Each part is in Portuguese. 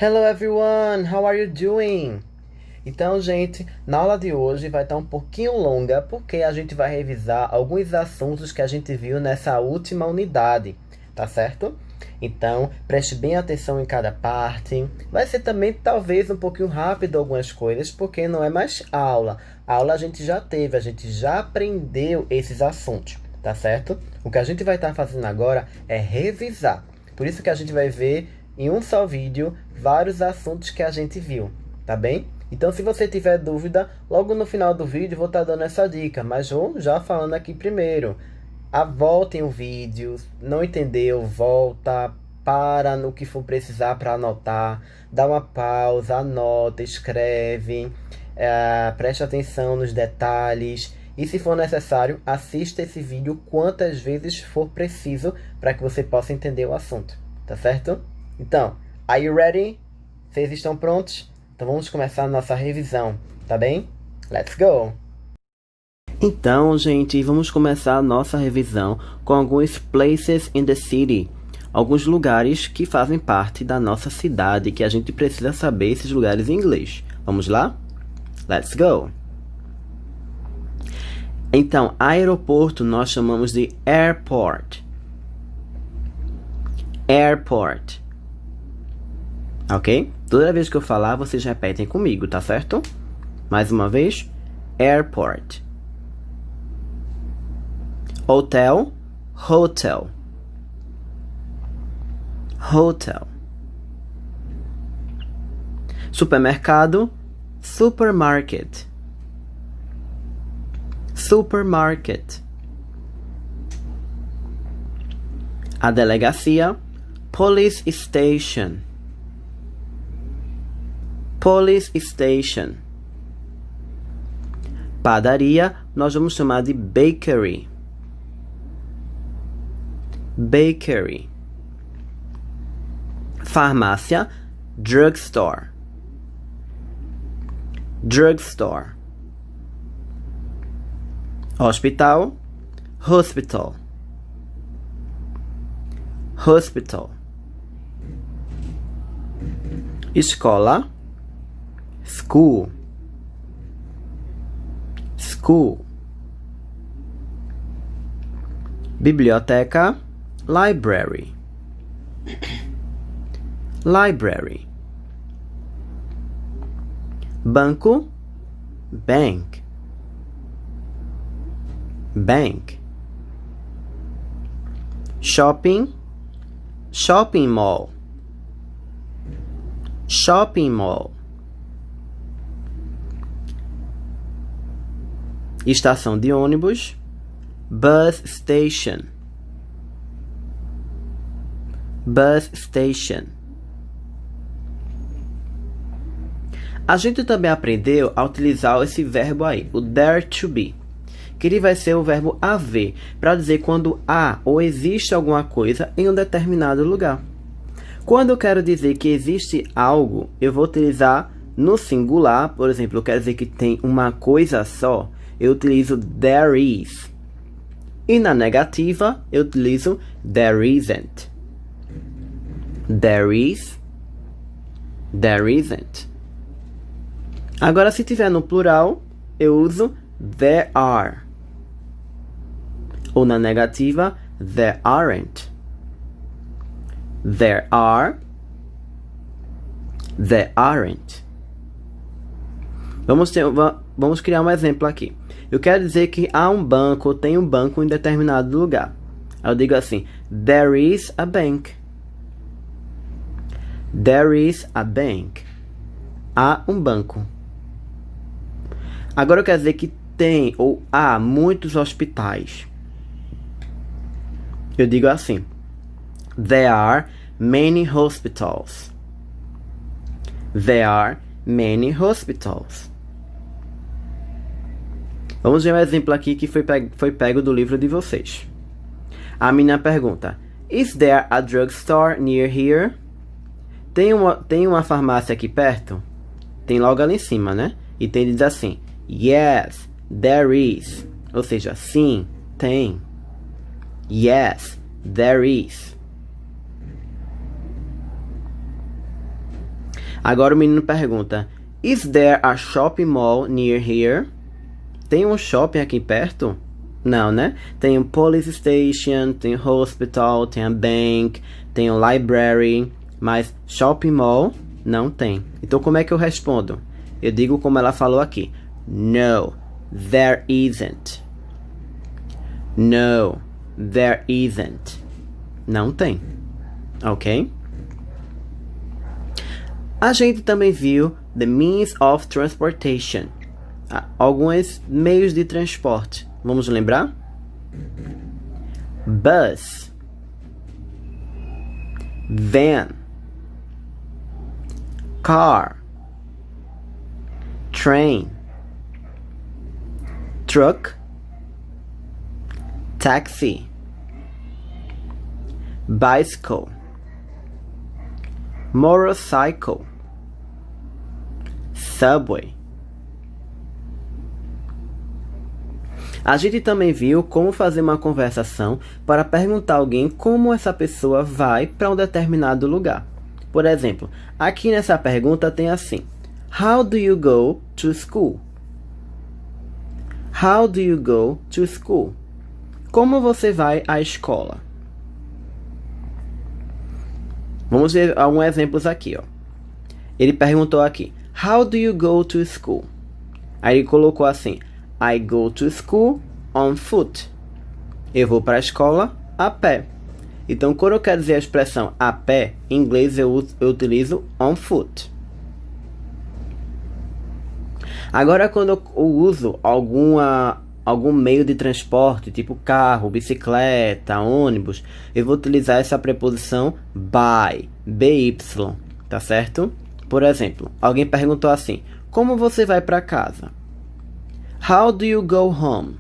Hello everyone, how are you doing? Então, gente, na aula de hoje vai estar um pouquinho longa porque a gente vai revisar alguns assuntos que a gente viu nessa última unidade, tá certo? Então, preste bem atenção em cada parte. Vai ser também talvez um pouquinho rápido algumas coisas, porque não é mais aula. A aula a gente já teve, a gente já aprendeu esses assuntos, tá certo? O que a gente vai estar fazendo agora é revisar. Por isso que a gente vai ver em um só vídeo vários assuntos que a gente viu, tá bem? Então, se você tiver dúvida, logo no final do vídeo vou estar dando essa dica, mas vou já falando aqui primeiro. Voltem o vídeo, não entendeu, volta, para no que for precisar para anotar, dá uma pausa, anota, escreve, preste atenção nos detalhes e, se for necessário, assista esse vídeo quantas vezes for preciso para que você possa entender o assunto, tá certo? Então, are you ready? Vocês estão prontos? Então vamos começar a nossa revisão, tá bem? Let's go! Então, gente, vamos começar a nossa revisão com alguns places in the city. Alguns lugares que fazem parte da nossa cidade, que a gente precisa saber esses lugares em inglês. Vamos lá? Let's go! Então, aeroporto nós chamamos de airport. Airport. Ok? Toda vez que eu falar, vocês repetem comigo, tá certo? Mais uma vez. Airport. Hotel. Hotel. Hotel. Supermercado. Supermarket. Supermarket. A delegacia. Police station. Police station. Padaria, nós vamos chamar de bakery. Bakery. Farmácia, drugstore. Drugstore. Hospital, hospital. Hospital. Escola, school. School. Biblioteca, library. Library. Banco, bank. Bank. Shopping, shopping mall. Shopping mall. Estação de ônibus, bus station. Bus station. A gente também aprendeu a utilizar esse verbo aí, o dare to be, que ele vai ser o verbo haver, para dizer quando há ou existe alguma coisa em um determinado lugar. Quando eu quero dizer que existe algo, eu vou utilizar no singular, por exemplo, eu quero dizer que tem uma coisa só, eu utilizo there is. E na negativa, eu utilizo there isn't. There is, there isn't. Agora, se tiver no plural, eu uso there are. Ou na negativa, there aren't. There are, there aren't. Vamos criar um exemplo aqui. Eu quero dizer que há um banco, ou tem um banco em determinado lugar. Eu digo assim, there is a bank. There is a bank. Há um banco. Agora eu quero dizer que tem ou há muitos hospitais. Eu digo assim, there are many hospitals. There are many hospitals. Vamos ver um exemplo aqui que foi pego do livro de vocês. A menina pergunta, is there a drugstore near here? Tem uma farmácia aqui perto? Tem logo ali em cima, né? E diz assim, yes, there is. Ou seja, sim, tem. Yes, there is. Agora o menino pergunta: Is there a shopping mall near here? Tem um shopping aqui perto? Não, né? Tem um police station, tem um hospital, tem a bank, tem um library, mas shopping mall não tem. Então como é que eu respondo? Eu digo como ela falou aqui. No, there isn't. No, there isn't. Não tem. Ok? A gente também viu the means of transportation. Alguns meios de transporte. Vamos lembrar? Bus, van, car, train, truck, taxi, bicycle, motorcycle, subway. A gente também viu como fazer uma conversação para perguntar a alguém como essa pessoa vai para um determinado lugar. Por exemplo, aqui nessa pergunta tem assim: How do you go to school? How do you go to school? Como você vai à escola? Vamos ver alguns exemplos aqui, ó. Ele perguntou aqui: How do you go to school? Aí ele colocou assim: I go to school on foot. Eu vou para a escola a pé. Então, quando eu quero dizer a expressão a pé, em inglês eu utilizo on foot. Agora, quando eu uso algum meio de transporte, tipo carro, bicicleta, ônibus, eu vou utilizar essa preposição by, by, tá certo? Por exemplo, alguém perguntou assim: Como você vai para casa? How do you go home?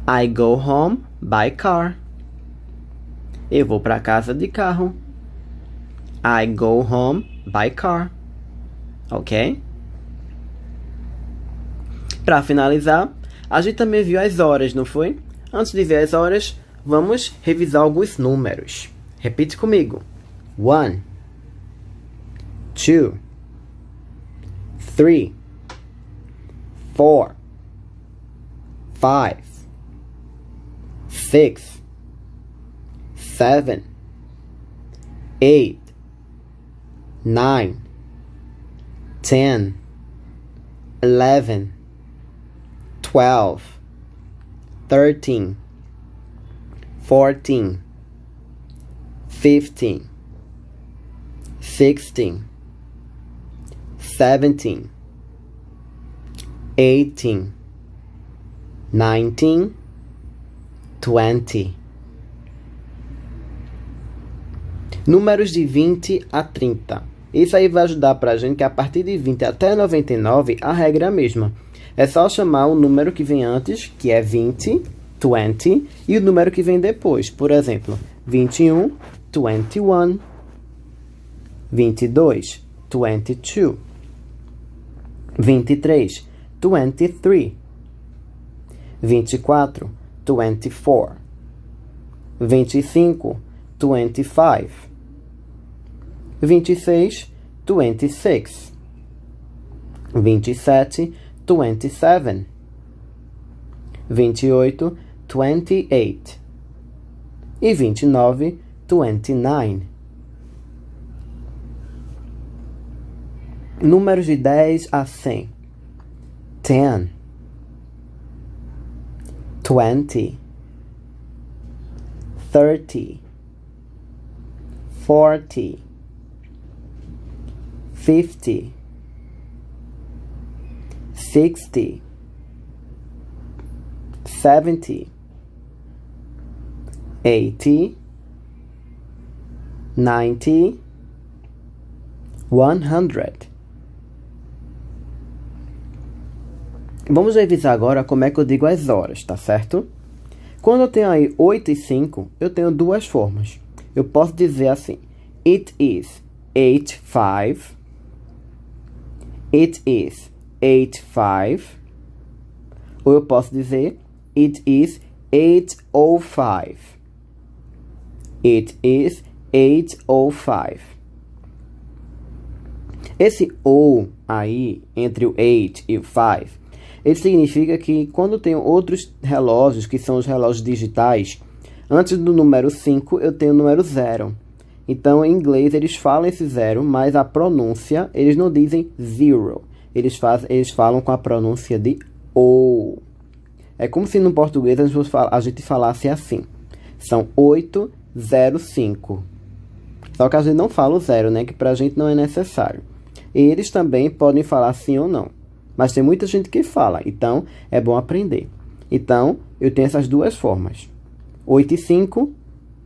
I go home by car. Eu vou para casa de carro. I go home by car. Ok? Para finalizar, a gente também viu as horas, não foi? Antes de ver as horas, vamos revisar alguns números. Repite comigo. 1, 2, 3, 4, 5, 6, 7, 8, 9, 10, 11, 12, 13, 14, 15, 16, 17, 18, 19, 20. Números de 20 a 30. Isso aí vai ajudar pra gente que a partir de 20 até 99 a regra é a mesma. É só chamar o número que vem antes, que é 20, 20, e o número que vem depois. Por exemplo, 21, 21, 22, 22, 23, 23, 24, 24, 25, 25, 26, 26, 27, 27, 28, 28 e 29, 29. Números de 10 a 100. 10, 20, 30, 40, 50, 60, 70, 80, 90, 100. Vamos revisar agora como é que eu digo as horas, tá certo? Quando eu tenho aí 8 e 5, eu tenho duas formas. Eu posso dizer assim: It is 8:05. It is 8:05. Ou eu posso dizer It is 8:05. It is 8:05. Esse O aí, entre o 8 e o 5, ele significa que quando tenho outros relógios, que são os relógios digitais, antes do número 5 eu tenho o número 0. Então, em inglês, eles falam esse 0, mas a pronúncia, eles não dizem zero. Eles falam com a pronúncia de O. É como se no português a gente falasse assim. São 805. Só que a gente não fala o 0, né? Que pra gente não é necessário. E eles também podem falar sim ou não. Mas tem muita gente que fala, então é bom aprender. Então, eu tenho essas duas formas. 8 e 5,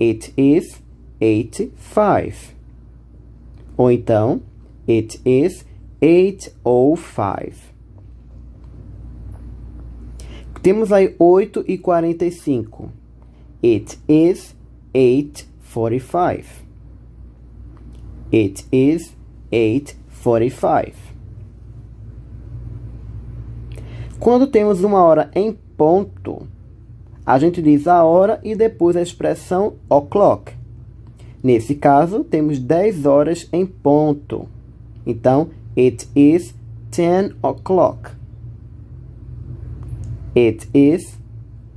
it is 8:05. Ou então, it is 8:05. Temos aí 8 e 45. It is 8:45. It is 8:45. Quando temos uma hora em ponto, a gente diz a hora e depois a expressão o'clock. Nesse caso, temos 10 horas em ponto. Então, it is 10 o'clock. It is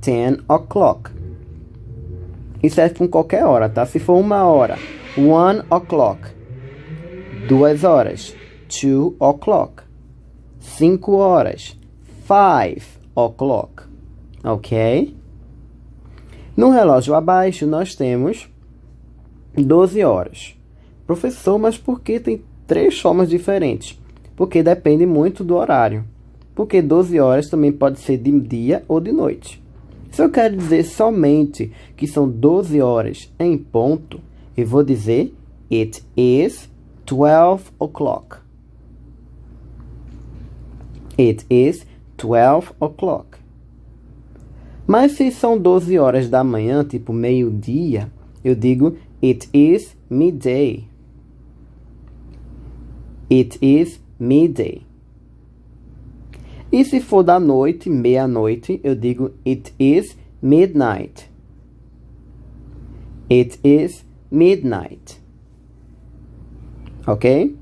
10 o'clock. Isso serve com qualquer hora, tá? Se for uma hora, 1 o'clock. 2 horas, 2 o'clock. 5 horas, 5 o'clock. Ok? No relógio abaixo, nós temos 12 horas. Professor, mas por que tem 3 formas diferentes? Porque depende muito do horário. Porque 12 horas também pode ser de dia ou de noite. Se eu quero dizer somente que são 12 horas em ponto, eu vou dizer it is 12 o'clock. It is 12 o'clock. Mas se são 12 horas da manhã, tipo meio-dia, eu digo it is midday. It is midday. E se for da noite, meia-noite, eu digo it is midnight. It is midnight. Ok?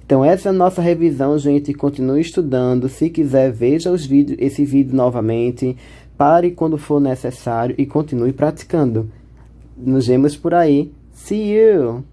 Então, essa é a nossa revisão, gente. Continue estudando. Se quiser, veja esse vídeo novamente. Pare quando for necessário e continue praticando. Nos vemos por aí. See you!